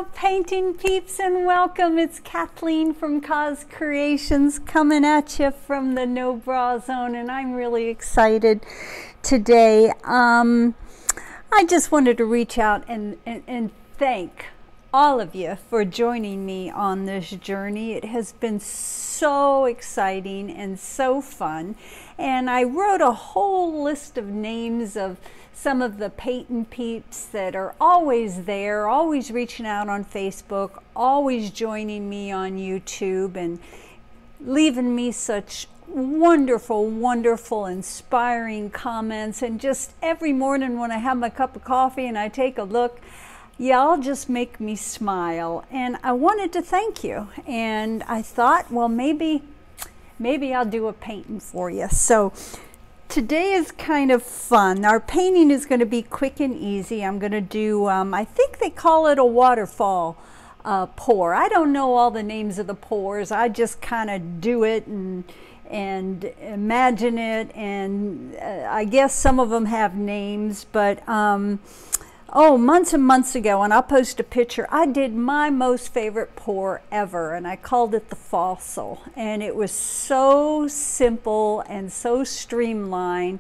Hello painting peeps and welcome. It's Kathleen from COZ Creations coming at you from the no bra zone, and I'm really excited today. I just wanted to reach out and thank all of you for joining me on this journey. It has been so exciting and so fun, and I wrote a whole list of names of some of the painting peeps that are always there, always reaching out on Facebook, always joining me on YouTube, and leaving me such wonderful, inspiring comments. And just every morning when I have my cup of coffee and I take a look, y'all just make me smile. And I wanted to thank you. And I thought, well, maybe I'll do a painting for you. So today is kind of fun. Our painting is going to be quick and easy. I'm going to do, I think they call it a waterfall pour. I don't know all the names of the pours. I just kind of do it and imagine it. And I guess some of them have names, but oh, months and months ago, and I'll post a picture, I did my most favorite pour ever, and I called it the fossil. And it was so simple and so streamlined,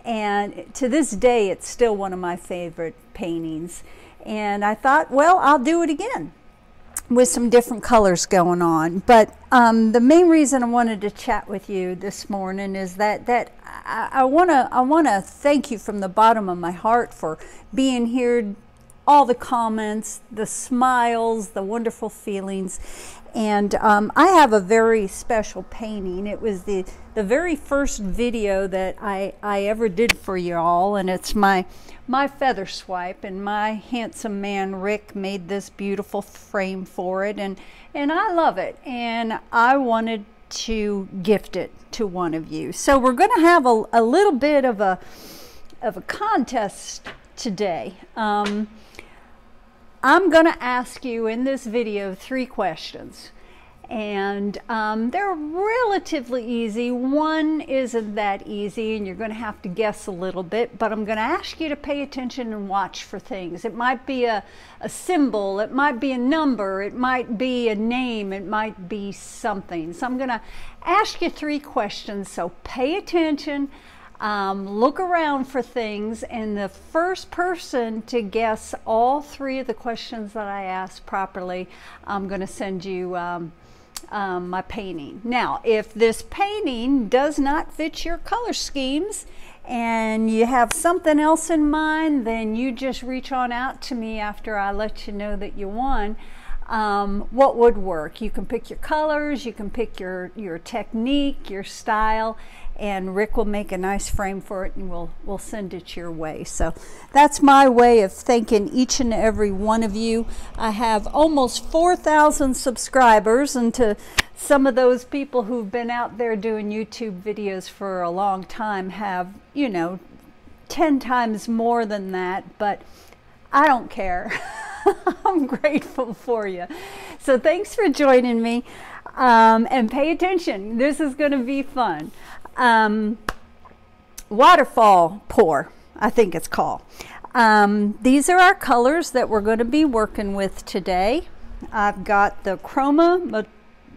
and to this day it's still one of my favorite paintings. And I thought, well, I'll do it again with some different colors going on. But the main reason I wanted to chat with you this morning is that I want to thank you from the bottom of my heart for being here, all the comments, the smiles, the wonderful feelings. And I have a very special painting. It was the very first video that I ever did for you all, and it's my feather swipe, and my handsome man Rick made this beautiful frame for it, and I love it, and I wanted to gift it to one of you. So we're going to have a little bit of a contest today. I'm going to ask you in this video 3 questions, and they're relatively easy. One isn't that easy, and you're going to have to guess a little bit, but I'm going to ask you to pay attention and watch for things. It might be a symbol, it might be a number, it might be a name, it might be something. So I'm going to ask you 3 questions, so pay attention. Look around for things, and the first person to guess all 3 of the questions that I asked properly, I'm going to send you my painting. Now, if this painting does not fit your color schemes and you have something else in mind, then you just reach on out to me after I let you know that you won. What would work? You can pick your colors, you can pick your technique, your style, and Rick will make a nice frame for it, and we'll send it your way. So that's my way of thanking each and every one of you. I have almost 4,000 subscribers, and to some of those people who've been out there doing YouTube videos for a long time have, 10 times more than that, but I don't care. I'm grateful for you. So thanks for joining me, and pay attention. This is going to be fun. Waterfall pour, I think it's called. These are our colors that we're going to be working with today. I've got the Chroma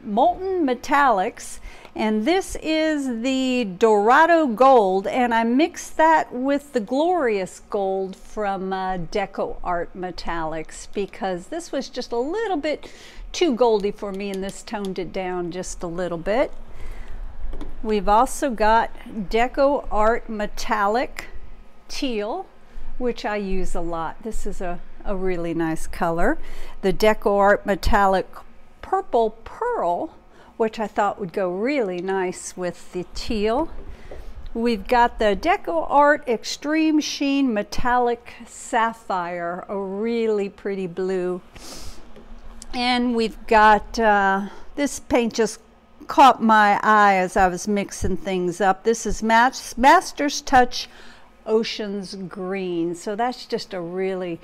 Molten Metallics, and this is the Dorado Gold, and I mixed that with the Glorious Gold from Decoart Metallics, because this was just a little bit too goldy for me, and this toned it down just a little bit. We've also got Decoart Metallic Teal, which I use a lot. This is a really nice color. The Decoart Metallic Purple Pearl, which I thought would go really nice with the teal. We've got the Decoart Extreme Sheen Metallic Sapphire, a really pretty blue. And we've got, this paint just caught my eye as I was mixing things up. This is Master's Touch Ocean's Green. So that's just a really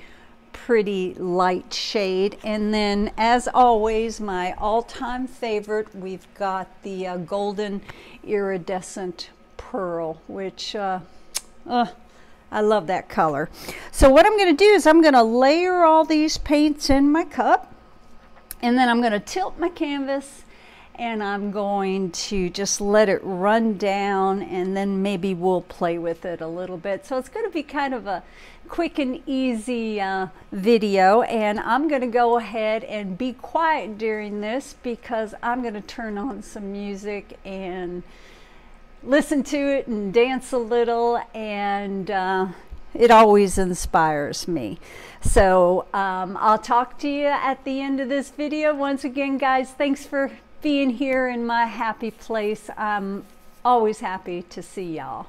pretty light shade. And then, as always, my all-time favorite, we've got the golden iridescent pearl, which I love that color. So what I'm going to do is I'm going to layer all these paints in my cup, and then I'm going to tilt my canvas, and I'm going to just let it run down, and then maybe we'll play with it a little bit. So it's going to be kind of a quick and easy video, and I'm going to go ahead and be quiet during this because I'm going to turn on some music and listen to it and dance a little, and it always inspires me. So I'll talk to you at the end of this video. Once again, guys, thanks for being here in my happy place. I'm always happy to see y'all.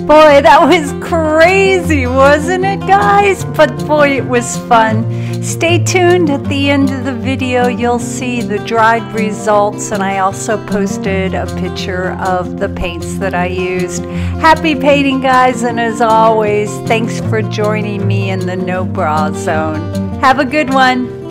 Boy, that was crazy, wasn't it, guys? But boy, it was fun. Stay tuned. At the end of the video, you'll see the dried results, and I also posted a picture of the paints that I used. Happy painting, guys, and as always, thanks for joining me in the No Bra Zone. Have a good one.